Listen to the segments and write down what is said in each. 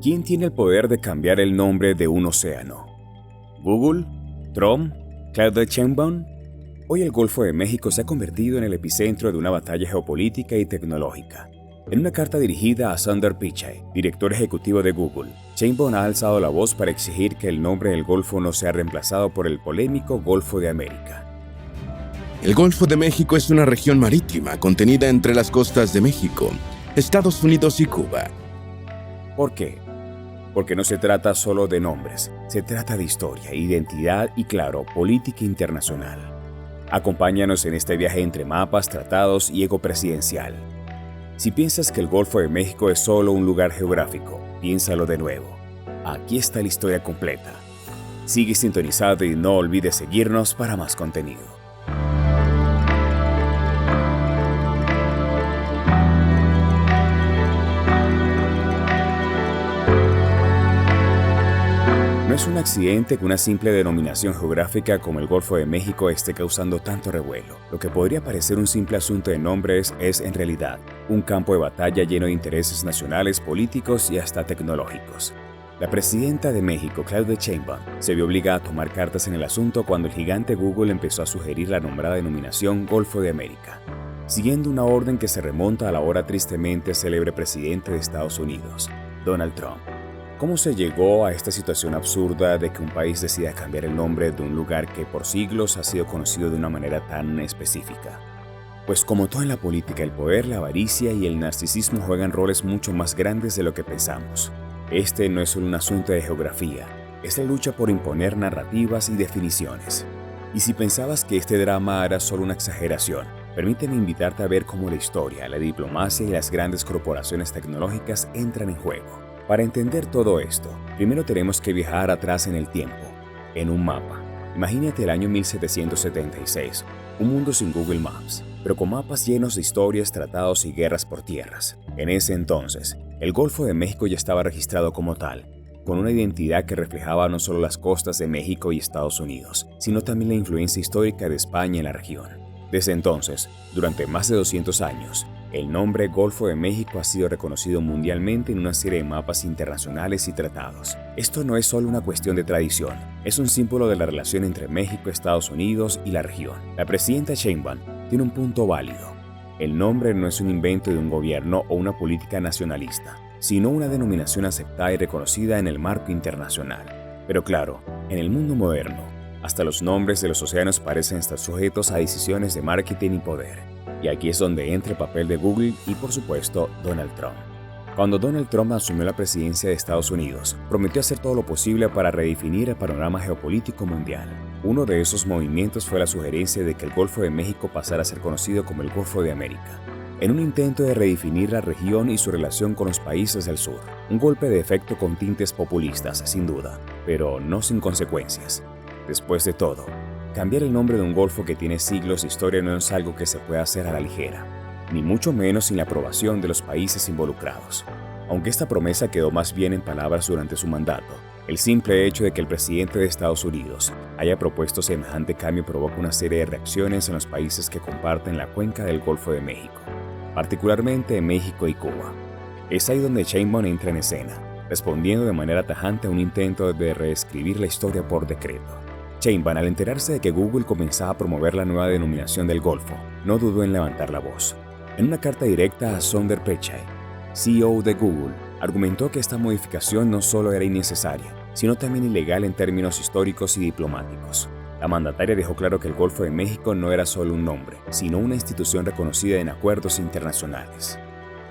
¿Quién tiene el poder de cambiar el nombre de un océano? ¿Google? ¿Trump? ¿Claude Sheinbaum? Hoy el Golfo de México se ha convertido en el epicentro de una batalla geopolítica y tecnológica. En una carta dirigida a Sundar Pichai, director ejecutivo de Google, Sheinbaum ha alzado la voz para exigir que el nombre del Golfo no sea reemplazado por el polémico Golfo de América. El Golfo de México es una región marítima contenida entre las costas de México, Estados Unidos y Cuba. ¿Por qué? Porque no se trata solo de nombres, se trata de historia, identidad y, claro, política internacional. Acompáñanos en este viaje entre mapas, tratados y ego presidencial. Si piensas que el Golfo de México es solo un lugar geográfico, piénsalo de nuevo. Aquí está la historia completa. Sigue sintonizado y no olvides seguirnos para más contenido. No es un accidente que una simple denominación geográfica como el Golfo de México esté causando tanto revuelo. Lo que podría parecer un simple asunto de nombres es, en realidad, un campo de batalla lleno de intereses nacionales, políticos y hasta tecnológicos. La presidenta de México, Claudia Sheinbaum, se vio obligada a tomar cartas en el asunto cuando el gigante Google empezó a sugerir la nombrada denominación Golfo de América, siguiendo una orden que se remonta a la ahora tristemente célebre presidente de Estados Unidos, Donald Trump. ¿Cómo se llegó a esta situación absurda de que un país decida cambiar el nombre de un lugar que por siglos ha sido conocido de una manera tan específica? Pues como todo en la política, el poder, la avaricia y el narcisismo juegan roles mucho más grandes de lo que pensamos. Este no es solo un asunto de geografía, es la lucha por imponer narrativas y definiciones. Y si pensabas que este drama era solo una exageración, permíteme invitarte a ver cómo la historia, la diplomacia y las grandes corporaciones tecnológicas entran en juego. Para entender todo esto, primero tenemos que viajar atrás en el tiempo, en un mapa. Imagínate el año 1776, un mundo sin Google Maps, pero con mapas llenos de historias, tratados y guerras por tierras. En ese entonces, el Golfo de México ya estaba registrado como tal, con una identidad que reflejaba no solo las costas de México y Estados Unidos, sino también la influencia histórica de España en la región. Desde entonces, durante más de 200 años, el nombre Golfo de México ha sido reconocido mundialmente en una serie de mapas internacionales y tratados. Esto no es solo una cuestión de tradición, es un símbolo de la relación entre México, Estados Unidos y la región. La presidenta Sheinbaum tiene un punto válido. El nombre no es un invento de un gobierno o una política nacionalista, sino una denominación aceptada y reconocida en el marco internacional. Pero claro, en el mundo moderno, hasta los nombres de los océanos parecen estar sujetos a decisiones de marketing y poder. Y aquí es donde entra el papel de Google y, por supuesto, Donald Trump. Cuando Donald Trump asumió la presidencia de Estados Unidos, prometió hacer todo lo posible para redefinir el panorama geopolítico mundial. Uno de esos movimientos fue la sugerencia de que el Golfo de México pasara a ser conocido como el Golfo de América, en un intento de redefinir la región y su relación con los países del sur. Un golpe de efecto con tintes populistas, sin duda, pero no sin consecuencias. Después de todo, cambiar el nombre de un golfo que tiene siglos de historia no es algo que se pueda hacer a la ligera, ni mucho menos sin la aprobación de los países involucrados. Aunque esta promesa quedó más bien en palabras durante su mandato, el simple hecho de que el presidente de Estados Unidos haya propuesto semejante cambio provoca una serie de reacciones en los países que comparten la cuenca del Golfo de México, particularmente en México y Cuba. Es ahí donde Sheinbaum entra en escena, respondiendo de manera tajante a un intento de reescribir la historia por decreto. Sheinbaum, al enterarse de que Google comenzaba a promover la nueva denominación del Golfo, no dudó en levantar la voz. En una carta directa a Sundar Pichai, CEO de Google, argumentó que esta modificación no solo era innecesaria, sino también ilegal en términos históricos y diplomáticos. La mandataria dejó claro que el Golfo de México no era solo un nombre, sino una institución reconocida en acuerdos internacionales.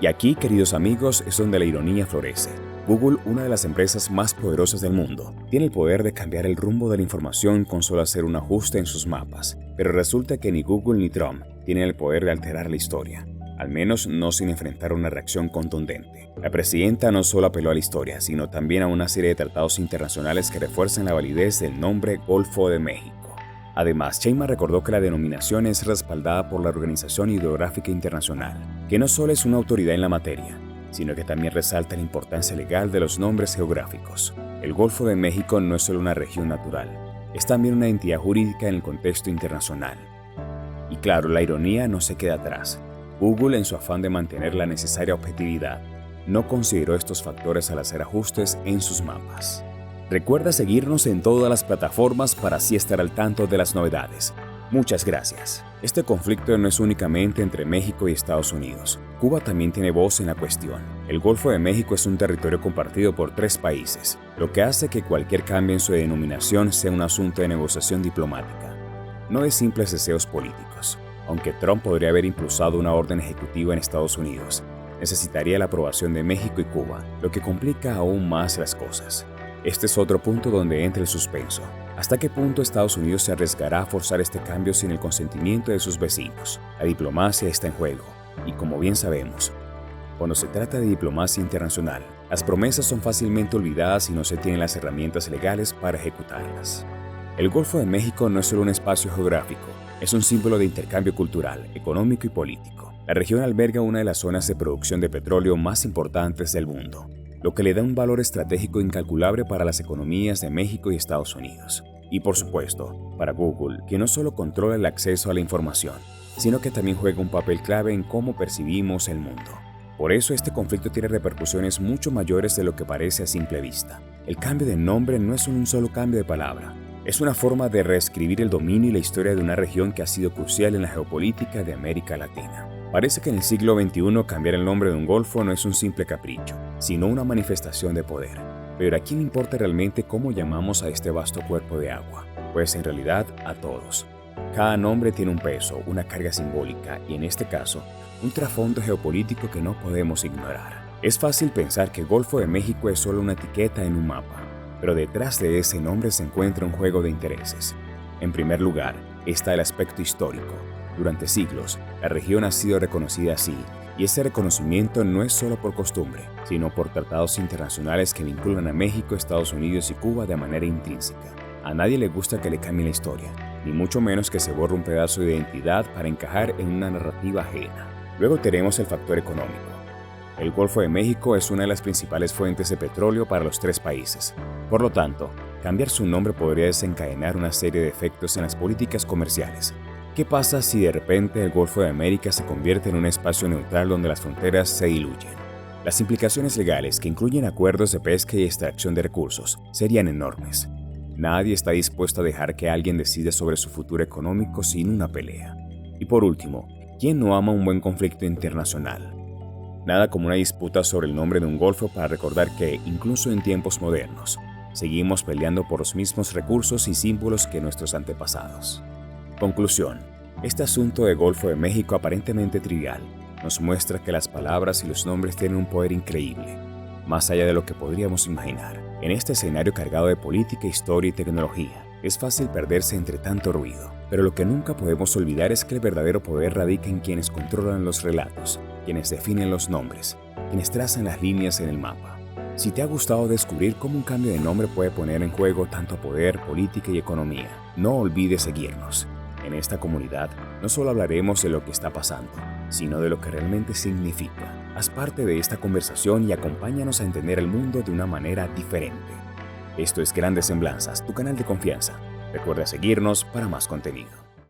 Y aquí, queridos amigos, es donde la ironía florece. Google, una de las empresas más poderosas del mundo, tiene el poder de cambiar el rumbo de la información con solo hacer un ajuste en sus mapas. Pero resulta que ni Google ni Trump tienen el poder de alterar la historia, al menos no sin enfrentar una reacción contundente. La presidenta no solo apeló a la historia, sino también a una serie de tratados internacionales que refuerzan la validez del nombre Golfo de México. Además, Sheinbaum recordó que la denominación es respaldada por la Organización Hidrográfica Internacional, que no solo es una autoridad en la materia, sino que también resalta la importancia legal de los nombres geográficos. El Golfo de México no es solo una región natural, es también una entidad jurídica en el contexto internacional. Y claro, la ironía no se queda atrás. Google, en su afán de mantener la necesaria objetividad, no consideró estos factores al hacer ajustes en sus mapas. Recuerda seguirnos en todas las plataformas para así estar al tanto de las novedades. Muchas gracias. Este conflicto no es únicamente entre México y Estados Unidos. Cuba también tiene voz en la cuestión. El Golfo de México es un territorio compartido por 3 países, lo que hace que cualquier cambio en su denominación sea un asunto de negociación diplomática, no de simples deseos políticos. Aunque Trump podría haber impulsado una orden ejecutiva en Estados Unidos, necesitaría la aprobación de México y Cuba, lo que complica aún más las cosas. Este es otro punto donde entra el suspenso. ¿Hasta qué punto Estados Unidos se arriesgará a forzar este cambio sin el consentimiento de sus vecinos? La diplomacia está en juego, y como bien sabemos, cuando se trata de diplomacia internacional, las promesas son fácilmente olvidadas y no se tienen las herramientas legales para ejecutarlas. El Golfo de México no es solo un espacio geográfico, es un símbolo de intercambio cultural, económico y político. La región alberga una de las zonas de producción de petróleo más importantes del mundo, lo que le da un valor estratégico incalculable para las economías de México y Estados Unidos. Y por supuesto, para Google, que no solo controla el acceso a la información, sino que también juega un papel clave en cómo percibimos el mundo. Por eso este conflicto tiene repercusiones mucho mayores de lo que parece a simple vista. El cambio de nombre no es un solo cambio de palabra, es una forma de reescribir el dominio y la historia de una región que ha sido crucial en la geopolítica de América Latina. Parece que en el siglo XXI cambiar el nombre de un golfo no es un simple capricho, sino una manifestación de poder. Pero ¿a quién le importa realmente cómo llamamos a este vasto cuerpo de agua? Pues en realidad a todos. Cada nombre tiene un peso, una carga simbólica y en este caso, un trasfondo geopolítico que no podemos ignorar. Es fácil pensar que Golfo de México es solo una etiqueta en un mapa, pero detrás de ese nombre se encuentra un juego de intereses. En primer lugar, está el aspecto histórico. Durante siglos, la región ha sido reconocida así, y ese reconocimiento no es solo por costumbre, sino por tratados internacionales que vinculan a México, Estados Unidos y Cuba de manera intrínseca. A nadie le gusta que le cambie la historia, ni mucho menos que se borre un pedazo de identidad para encajar en una narrativa ajena. Luego tenemos el factor económico. El Golfo de México es una de las principales fuentes de petróleo para los 3 países. Por lo tanto, cambiar su nombre podría desencadenar una serie de efectos en las políticas comerciales. ¿Qué pasa si de repente el Golfo de América se convierte en un espacio neutral donde las fronteras se diluyen? Las implicaciones legales, que incluyen acuerdos de pesca y extracción de recursos, serían enormes. Nadie está dispuesto a dejar que alguien decida sobre su futuro económico sin una pelea. Y por último, ¿quién no ama un buen conflicto internacional? Nada como una disputa sobre el nombre de un golfo para recordar que, incluso en tiempos modernos, seguimos peleando por los mismos recursos y símbolos que nuestros antepasados. Conclusión. Este asunto de Golfo de México, aparentemente trivial, nos muestra que las palabras y los nombres tienen un poder increíble, más allá de lo que podríamos imaginar. En este escenario cargado de política, historia y tecnología, es fácil perderse entre tanto ruido, pero lo que nunca podemos olvidar es que el verdadero poder radica en quienes controlan los relatos, quienes definen los nombres, quienes trazan las líneas en el mapa. Si te ha gustado descubrir cómo un cambio de nombre puede poner en juego tanto poder, política y economía, no olvides seguirnos. En esta comunidad no solo hablaremos de lo que está pasando, sino de lo que realmente significa. Haz parte de esta conversación y acompáñanos a entender el mundo de una manera diferente. Esto es Grandes Semblanzas, tu canal de confianza. Recuerda seguirnos para más contenido.